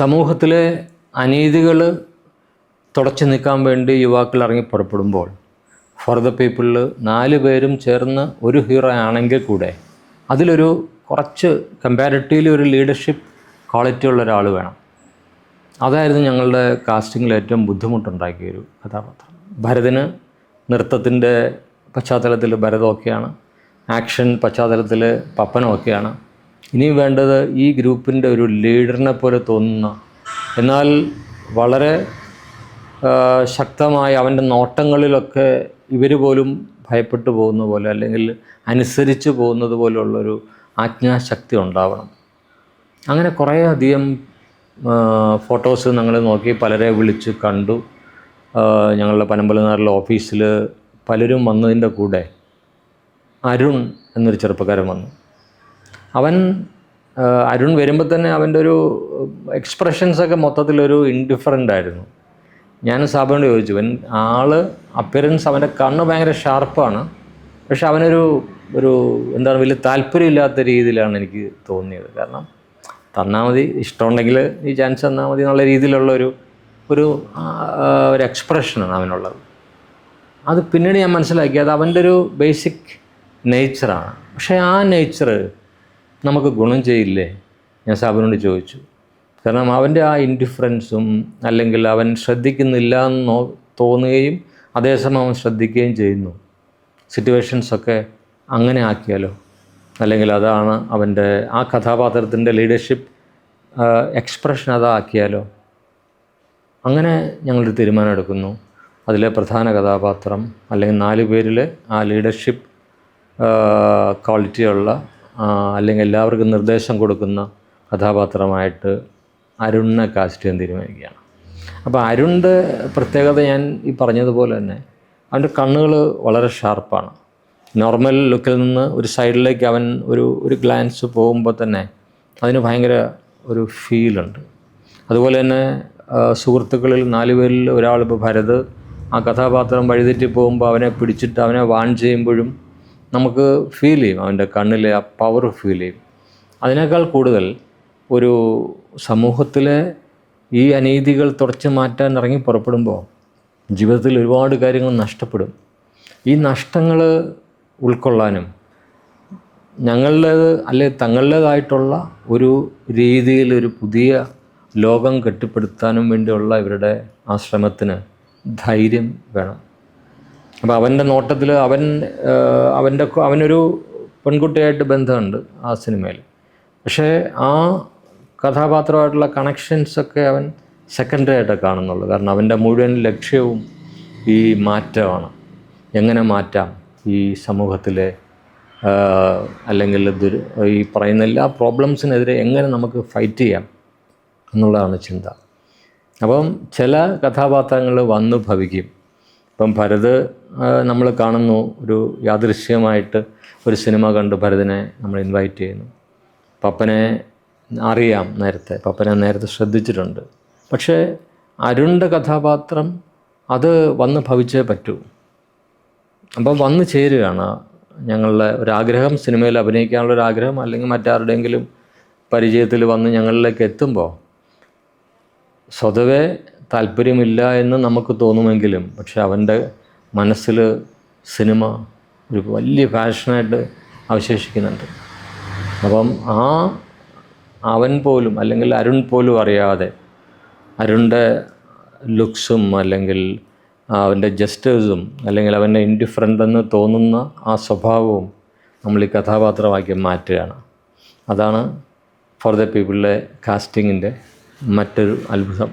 സമൂഹത്തിലെ അനീതികൾ തുടച്ചു നീക്കാൻ വേണ്ടി യുവാക്കൾ ഇറങ്ങി പുറപ്പെടുമ്പോൾ ഫോർ ദ പീപ്പിളിൽ 4 പേരും ചേർന്ന് ഒരു ഹീറോ ആണെങ്കിൽ കൂടെ അതിലൊരു കുറച്ച് കമ്പാരിറ്റീവ്ലി ഒരു ലീഡർഷിപ്പ് ക്വാളിറ്റി ഉള്ള ഒരാൾ വേണം. അതായിരുന്നു ഞങ്ങളുടെ കാസ്റ്റിങ്ങിൽ ഏറ്റവും ബുദ്ധിമുട്ടുണ്ടാക്കിയൊരു കഥാപാത്രം. ഭരതിന് നൃത്തത്തിൻ്റെ പശ്ചാത്തലത്തിൽ ഭരതമൊക്കെയാണ്, ആക്ഷൻ പശ്ചാത്തലത്തിൽ പപ്പനമൊക്കെയാണ്. ഇനി വേണ്ടത് ഈ ഗ്രൂപ്പിൻ്റെ ഒരു ലീഡറിനെ പോലെ തോന്നുന്ന, എന്നാൽ വളരെ ശക്തമായ അവൻ്റെ നോട്ടങ്ങളിലൊക്കെ ഇവർ പോലും ഭയപ്പെട്ടു പോകുന്ന പോലെ അല്ലെങ്കിൽ അനുസരിച്ച് പോകുന്നത് പോലുള്ളൊരു ആജ്ഞാശക്തി ഉണ്ടാവണം. അങ്ങനെ കുറേ അധികം ഫോട്ടോസ് ഞങ്ങൾ നോക്കി, പലരെ വിളിച്ച് കണ്ടു. ഞങ്ങളുടെ പനമ്പലനാറിലെ ഓഫീസിൽ പലരും വന്നതിൻ്റെ കൂടെ അരുൺ എന്നൊരു ചെറുപ്പക്കാരൻ വന്നു. അരുൺ വരുമ്പോൾ തന്നെ അവൻ്റെ ഒരു എക്സ്പ്രഷൻസൊക്കെ മൊത്തത്തിലൊരു ഇൻഡിഫറൻ്റ് ആയിരുന്നു. ഞാൻ സാബിനോട് ചോദിച്ചു, അപ്പിയറൻസ് അവൻ്റെ കണ്ണ് ഭയങ്കര ഷാർപ്പാണ്, പക്ഷെ അവനൊരു എന്താണ് വലിയ താല്പര്യമില്ലാത്ത രീതിയിലാണ് എനിക്ക് തോന്നിയത്. കാരണം തന്നാൽ മതി, ഇഷ്ടമുണ്ടെങ്കിൽ ഈ ചാൻസ് തന്നാൽ മതി എന്നുള്ള രീതിയിലുള്ള ഒരു എക്സ്പ്രഷനാണ് അവനുള്ളത്. അത് പിന്നീട് ഞാൻ മനസ്സിലാക്കി, അത് അവൻ്റെ ഒരു ബേസിക് നേച്ചറാണ്. പക്ഷേ ആ നേച്ചർ നമുക്ക് ഗുണം ചെയ്യില്ലേ? ഞാൻ സാബിനോട് ചോദിച്ചു. കാരണം അവൻ്റെ ആ ഇൻഡിഫറൻസും അല്ലെങ്കിൽ അവൻ ശ്രദ്ധിക്കുന്നില്ല എന്ന് തോന്നുകയും അതേസമയം അവൻ ശ്രദ്ധിക്കുകയും ചെയ്യുന്നു. സിറ്റുവേഷൻസൊക്കെ അങ്ങനെ ആക്കിയാലോ, അല്ലെങ്കിൽ അതാണ് അവൻ്റെ ആ കഥാപാത്രത്തിൻ്റെ ലീഡർഷിപ്പ് എക്സ്പ്രഷൻ അതാക്കിയാലോ? അങ്ങനെ ഞങ്ങളൊരു തീരുമാനം എടുക്കുന്നു. അതിലെ പ്രധാന കഥാപാത്രം അല്ലെങ്കിൽ 4 പേരിൽ ആ ലീഡർഷിപ്പ് ക്വാളിറ്റിയുള്ള അല്ലെങ്കിൽ എല്ലാവർക്കും നിർദ്ദേശം കൊടുക്കുന്ന കഥാപാത്രമായിട്ട് അരുണിനെ കാസ്റ്റ് ചെയ്യാൻ തീരുമാനിക്കുകയാണ്. അപ്പോൾ അരുണിൻ്റെ പ്രത്യേകത ഞാൻ ഈ പറഞ്ഞതുപോലെ തന്നെ അവൻ്റെ കണ്ണുകൾ വളരെ ഷാർപ്പാണ്. നോർമൽ ലുക്കിൽ നിന്ന് ഒരു സൈഡിലേക്ക് അവൻ ഒരു ഗ്ലാൻസ് പോകുമ്പോൾ തന്നെ അതിന് ഭയങ്കര ഒരു ഫീലുണ്ട്. അതുപോലെ തന്നെ സുഹൃത്തുക്കളിൽ 4 പേരിൽ ഒരാൾ, ഇപ്പോൾ ഭരത്, ആ കഥാപാത്രം വഴിതെറ്റി പോകുമ്പോൾ അവനെ പിടിച്ചിട്ട് അവനെ വാൺ ചെയ്യുമ്പോഴും നമുക്ക് ഫീൽ ചെയ്യും, അവൻ്റെ കണ്ണിലെ ആ പവർ ഫീൽ ചെയ്യും. അതിനേക്കാൾ കൂടുതൽ ഒരു സമൂഹത്തിലെ ഈ അനീതികൾ തുടച്ചു മാറ്റാൻ ഇറങ്ങി പുറപ്പെടുമ്പോൾ ജീവിതത്തിൽ ഒരുപാട് കാര്യങ്ങൾ നഷ്ടപ്പെടും. ഈ നഷ്ടങ്ങൾ ഉൾക്കൊള്ളാനും ഞങ്ങളുടേത് അല്ലെങ്കിൽ തങ്ങളുടേതായിട്ടുള്ള ഒരു രീതിയിൽ ഒരു പുതിയ ലോകം കെട്ടിപ്പടുത്താനും വേണ്ടിയുള്ള ഇവരുടെ ആ ശ്രമത്തിന് ധൈര്യം വേണം. അപ്പോൾ അവൻ്റെ നോട്ടത്തിൽ അവനൊരു പെൺകുട്ടിയായിട്ട് ബന്ധമുണ്ട് ആ സിനിമയിൽ. പക്ഷേ ആ കഥാപാത്രമായിട്ടുള്ള കണക്ഷൻസൊക്കെ അവൻ സെക്കൻഡറി ആയിട്ടൊക്കെ കാണുന്നുള്ളൂ. കാരണം അവൻ്റെ മുഴുവൻ ലക്ഷ്യവും ഈ മാറ്റമാണ്. എങ്ങനെ മാറ്റാം ഈ സമൂഹത്തിലെ അല്ലെങ്കിൽ ഈ പറയുന്ന എല്ലാ പ്രോബ്ലംസിനെതിരെ എങ്ങനെ നമുക്ക് ഫൈറ്റ് ചെയ്യാം എന്നുള്ളതാണ് ചിന്ത. അപ്പം ചില കഥാപാത്രങ്ങൾ വന്നു ഭവിക്കും. ഇപ്പം ഭരത് നമ്മൾ കാണുന്നു, ഒരു യാദൃശ്യമായിട്ട് ഒരു സിനിമ കണ്ട് ഭരതിനെ നമ്മൾ ഇൻവൈറ്റ് ചെയ്യുന്നു. പപ്പനെ അറിയാം, പപ്പനെ നേരത്തെ ശ്രദ്ധിച്ചിട്ടുണ്ട്. പക്ഷേ അരുണിൻ്റെ കഥാപാത്രം അത് വന്ന് ഭവിച്ചേ പറ്റൂ. അപ്പം വന്നു ചേരുകയാണ് ഞങ്ങളുടെ ഒരാഗ്രഹം, സിനിമയിൽ അഭിനയിക്കാനുള്ളൊരാഗ്രഹം അല്ലെങ്കിൽ മറ്റാരുടെയെങ്കിലും പരിചയത്തിൽ വന്ന് ഞങ്ങളിലേക്ക് എത്തുമ്പോൾ സ്വതവേ താല്പര്യമില്ല എന്ന് നമുക്ക് തോന്നുമെങ്കിലും പക്ഷെ അവൻ്റെ മനസ്സിൽ സിനിമ ഒരു വലിയ പാഷനായിട്ട് അവശേഷിക്കുന്നുണ്ട്. അപ്പം അവൻ പോലും അല്ലെങ്കിൽ അരുൺ പോലും അറിയാതെ അരുണിൻ്റെ ലുക്സും അല്ലെങ്കിൽ അവൻ്റെ ജസ്റ്റേഴ്സും അല്ലെങ്കിൽ അവൻ്റെ ഇൻഡിഫറൻ്റ് എന്ന് തോന്നുന്ന ആ സ്വഭാവവും നമ്മൾ ഈ കഥാപാത്രമാക്കി മാറ്റുകയാണ്. അതാണ് ഫോർ ദ പീപ്പിളിലെ കാസ്റ്റിങ്ങിൻ്റെ മറ്റൊരു അത്ഭുതം.